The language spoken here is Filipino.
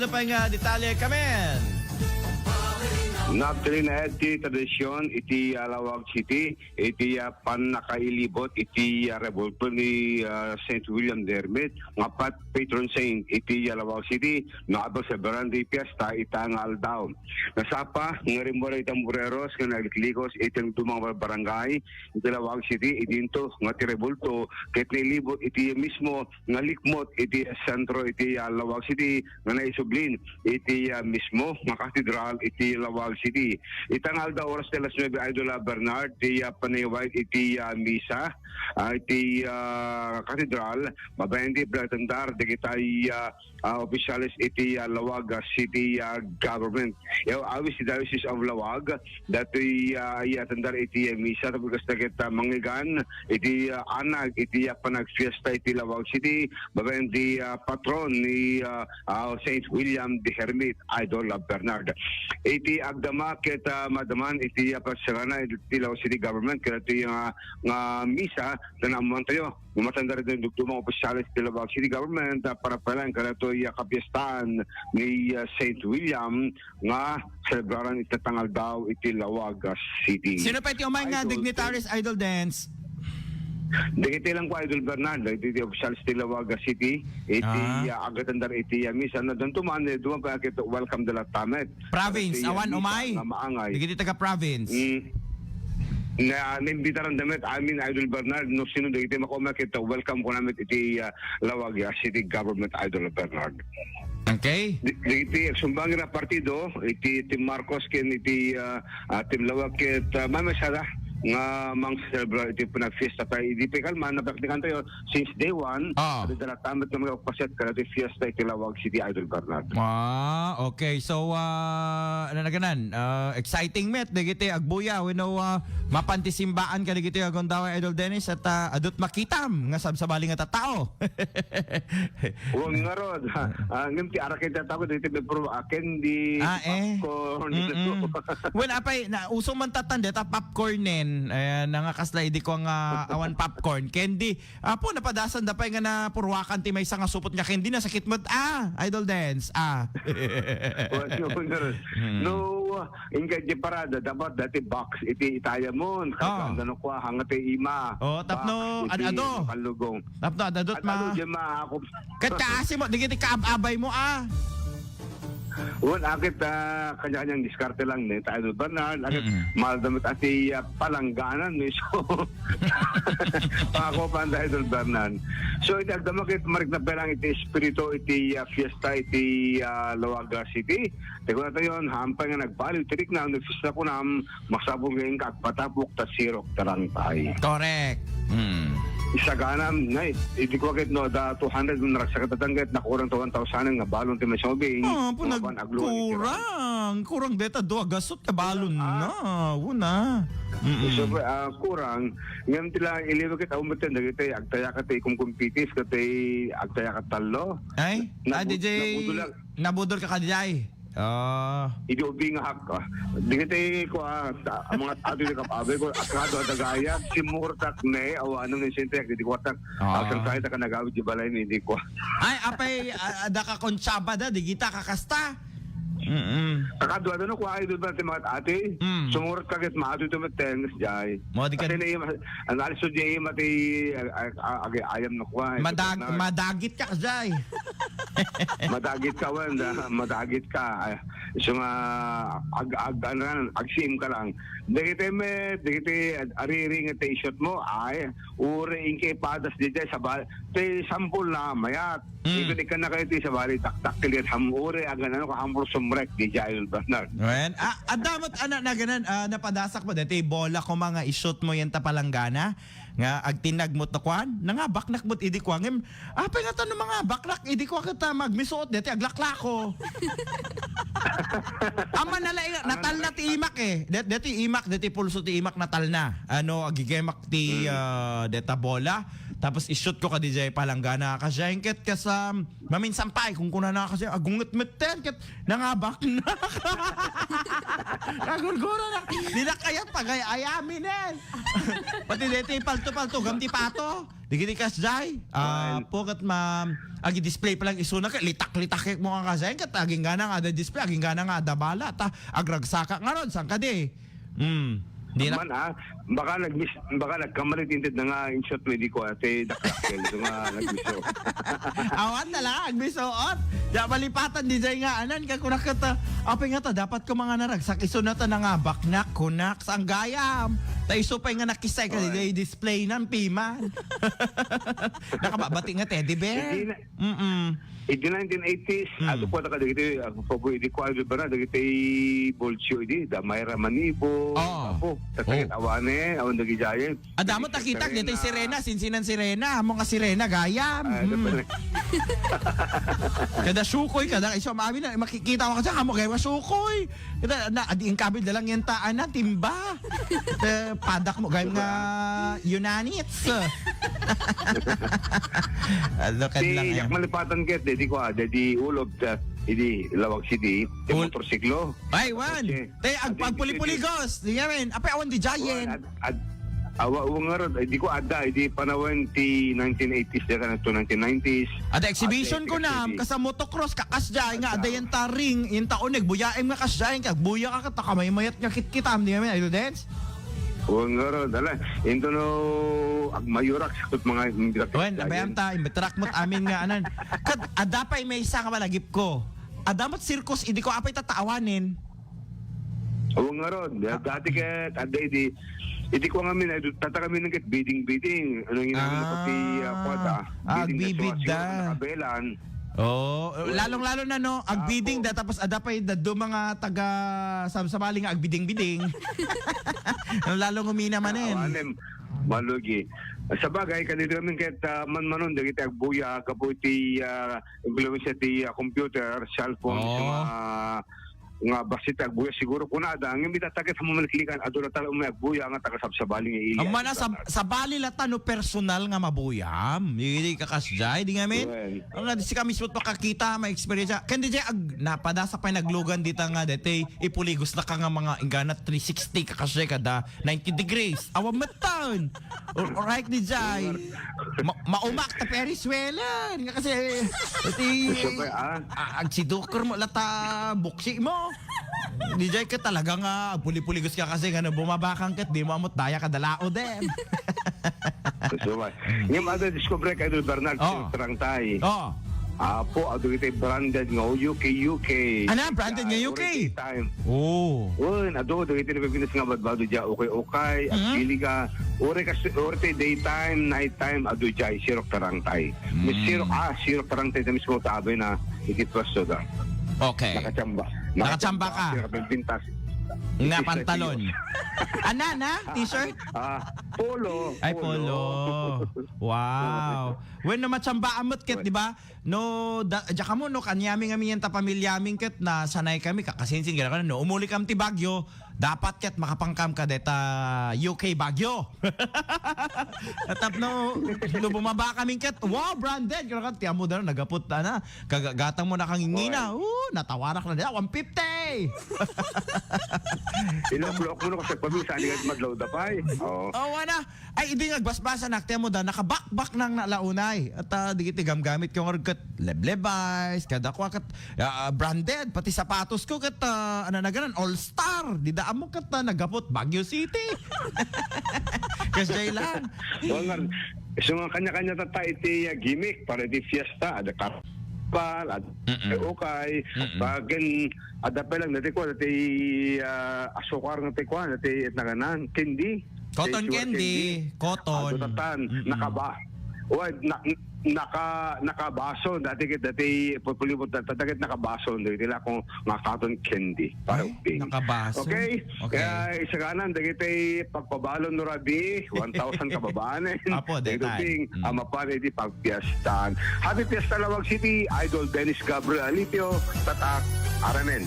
Ano pa nga detalye kamen? Nagtali na iti tradisyon iti Alawag City, iti pan nakailibot iti revolto ni St. William Dermit, ngapat patron saint iti Alawag City, naabot sa Barangay Fiesta, itang aldaw. Nasapa, ngayon mo rin itang bureros, nga nagliklikos itang dumang barangay, iti Alawag City, idinto, nga ti revolto, kahit nilibot iti mismo, nga likmot iti sentro iti Alawag City, nga naisublin, iti mismo, nga katedral iti Alawag City. Itangal da oras de las 9 Idol Bernard ti panayway iti misa iti katedral mabayan di platandar di kitay opisyalis iti Lawag City government. Yaw awis si Diocese of Lawag dati atandar iti misa tapos na kita mangigan iti anag iti panagfiesta iti Lawag City mabayan di patron ni St. William the Hermit Idol Bernard. Iti agdama kita madaman iti pagsarana iti Lawag City government kaya iti nga misa na naman tayo matanda rin yung dugtumang opisyalis iti Lawag City government para palang kaya ito kapiestaan ni St. William nga celebraran itatangal daw iti Lawag City. Sino pa iti umay nga dignitaries Idol Dance? Dagiti lang ko Idol Bernard, iti official iti Lawag City, iti agatandar iti misa na doon tuman, doon pa kito welcome dala tamet. Province, awan umay. Dagiti taga province. Na nimbitaran damit amin Idol Bernard no sino dagiti makoma kita welcome ko namin iti Lawag City Government Idol Bernard. Okay. Iti sumbangin na partido iti Tim Marcos ken iti Tim Lawag ket mamasada nga mang celebrate iti pinag-fiesta tayo. Hindi pa kalman, napaktikan tayo since day one. At dala tamat na mga paset ka natin fiesta iti Lawag City Idol Bernard. Okay. So, ano na ganan? Exciting met. Digiti agbuya. We know, mapantisimbaan ka digiti agondawa Idol Dennis at adot makitam nga sabsabali nga tatao. Huwag nga ron. Ngayon ti arakit na tao digiti bepro aken di popcorn. Well, apay, usong man tatanda ta popcornin. Ayan, nangakasla idi ko nga awan popcorn. Candy. Po, napadasan da pa nga na purwakan ti may nga supot nga candy na sakit mo. Idol Dance. No, ingay di parada. Dapat dati box iti itaya mo. Ano ko, hangat ima. Tapno, ano? Kalugong. Tapno, adadot ma. Ano di ma ako. Kasi mo, digiti kaabay mo Well, akit kanya-kanyang diskarte lang ni Idol Bernard. Akit maldamit ati palangganan ni so ako pa Idol Bernard. So iti agdamakit marik na pelang iti espiritu iti fiesta iti Lawag City. Teko na tayo hampay nga nagbaliw tirik na ang fiesta ko na masabong ngayon kakpatapok ta sirok tarangtay. Correct. Isaganam na iti ko agad no da 200 na raksakatatanggat na kurang 1,000 nga balon ti masobing. Kurang deta do gasot ka balon na. Una. So kurang ngam tila iliwag kita umutin dagiti agtaya ka ti kumkumpitis ka ti agtaya ka talo. Ay, DJ nabudol ka DJ. Idi ubi nga hak. Digiti ko mga ato ni kapabe ko akado adagaya simurtak ne awan ng sintek di ko tak. Ang kahit ka nagawid di balay ni di ko. Ay apay ada ka kontsaba da digita kakasta. Kakadwa no ko Idol ba ti mga ate sumurot kagit maato ito matengis jay. Kasi na analysis di mati ayam na ko. Madagit ka jay. Madagit ka wanda, madagit ka. So nga agsim ka lang. Dagiti ariring iti shot mo ay uri ingke padas di jay sa te sampul na mayat. Ibig ka na kayo ti sa bali tak kilit hamuri agan ano ka hampur sumrek di jay Bernard. Well, adamot anak na ganan napadasak mo dati bola ko mga isot mo yan tapalanggana nga agtinag mo takwan na nga baknak mo idi kwangem apay nga tanong mga baknak idi kwa kita magmisuot dati aglaklako. Ama natal na ti imak dati imak dati pulso ti imak natal na ano agigemak ti deta bola Tapos ishoot ko ka DJ palanggana kasi ket sa maminsan pa kung kuna na kasi agunget meten ket nangabak na. Kagurgura na. Di na kaya pagay ayaminen. Pati dito palto-palto gamti pato. Digiti kasjay. Pokat agi display pa lang isuna ka litak-litak mo nga kasi ket aging gana nga ada display aging gana nga ada bala ta agragsaka nga ron sang kadi. Di na Man baka nagkamali tinted na nga in shot mo di ko ate dakkel so nga nagmiso. awan na lang agbisoot. Ya malipatan di jay nga anan ka kunak ta. Apay nga ta dapat ko mga naragsak iso na ta nga baknak kunak sang gayam. Ta iso pa nga nakisay ka di display nan piman. Nakababati nga teddy bear. In the 1980s, ato po na kadagiti, ako po hindi ko alam ba na, dagiti Bolsyo, hindi, Damayra Manibo, ako, tatagit awane, awan nagijayan. Adamo takita dito sirena, sinsinan sirena, amo nga sirena gayam. Kada sukoy kada iso maabi na makikita mo kasi amo gaywa sukoy. Kada na adiin kabil dalang yan taan na timba. Padak mo gayam nga Unanits. Lokat lang Yak yan. malipatan ket, di ko di ulob sa, hindi Lawag City, di motorsiklo. Ay, wan. Te, agpuli-puligos. Di nga men. Apay awan di giant. Awa nga ron, di ko ada, di panawan ti 1980s na to 1990s. Ada exhibition ko na kasa motocross kakasjay nga ada yan taring yung taonig buyaim nga kasjay kag buya ka kamay mayat nga kitkitam di nga men idol dance. Oo nga ron, dala. Ito no, mayurak sakot mga Wen, nabayam ta, imbetrak mo't amin nga anan. Kad adapay may isa ka malagip ko. Adamot circus, hindi ko apay tataawanin. Oo nga ron, dati ket, aday hindi ko nga min, tataka min ng ket bidding. Ano yung namin na pati kwata. Agbibid da. Nakabelan. Oh, lalong-lalo na no, agbiding da tapos adapay da do mga taga samsamaling nga agbiding-biding. Lalong umina manin. Awanem, malugi. Sa bagay, kanito namin kahit man-manon, dagiti agbuya, kaputi, implementasya ti computer, cellphone, nga basit agbuya siguro kunada ang imita tagat sa mamaliklikan aduna tala umay agbuya nga taga sabsabaling ili. Ang mana sa bali lata no personal nga mabuyam. Hindi ka kasjay di nga men. Ang si kami mismo makakita may experience. Kan DJ napada sa pay naglugan dita nga dete ipuligos na ka nga mga ingana 360 ka kasjay kada 90 degrees. Awam matan. Alright DJ. Maumak ta periswela. Nga kasi ag sidukor mo lata buksi mo. DJ ka talaga nga puli-puligos ka kasi nga bumabakang kat di mo amot daya ka dalao din. So, ngayon ada discover kay Idol Bernard terang tay. Apo ado ite branded nga UK. Ana branded nga UK. Ado ite Pilipinas nga badbado ja okay. At pili ka ore daytime, nighttime ado ja sirok terang tay. Sirok terang tay mismo tabi na ikitwasto da. Okay. Nakachamba ka. Pintas. Nga pantalon. Ana na? T-shirt? Polo. Ay, polo. Wow. When na machamba amot ket, di ba? No, ka mo, no, kanyami nga ta pamilyaming ket na sanay kami, kakasinsin gila ka no, umuli kam ti Bagyo, dapat ket makapangkam ka deta UK Bagyo. Atap no, bumaba kami ket, wow, branded, gila ka, tiyan mo na, nagapot na, kagagatang mo na kang ingina, natawarak na nila, 150! Ilang blok mo na kasi pabisa, hindi ka madlaw da pa eh. Wana. Ay, hindi nagbasbasa na, tiyan mo da, nakabakbak nang nalaunay. At digiti gamgamit ko nga kat Levi's, kada ko kat branded, pati sapatos ko kat ano na ganan, All-Star. Di daan mo kat nagapot Baguio City. Kasi lang. So nga kanya-kanya tata iti gimmick para di fiesta, ada kapal, ada okay, bagen ada pa lang dati ko dati asukar ng tikwa dati naganan candy. Cotton candy, cotton. Nakaba. Nakabaso dati pupulibot tatagit nakabaso dito kung nga cotton candy para uping. Nakabaso. Okay? Kaya isa kanan dagiti pagpabalon no rabi 1,000 kababaan. Apo daytime. Amapare di pagpiestan. Happy Fiesta Lawag City, Idol Dennis Gabriel Alipio, tatak Aramen.